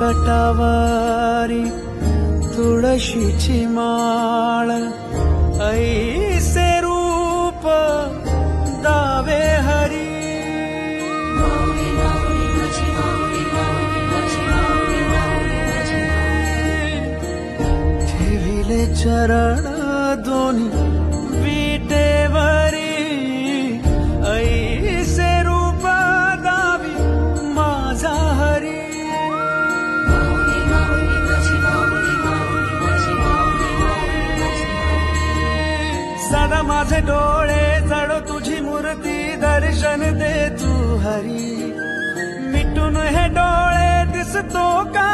मस्तकटावारी तुळशीची माळ, ऐसे रूप दावे हरी. ठेविले चरण दोन्ही विटेवरी, ऐसे रूप दावी माझा हरी. सदा माझे डोळे जडो तुझी मूर्ती, दर्शन दे तू हरी. मिटून हे डोळे दिसतो का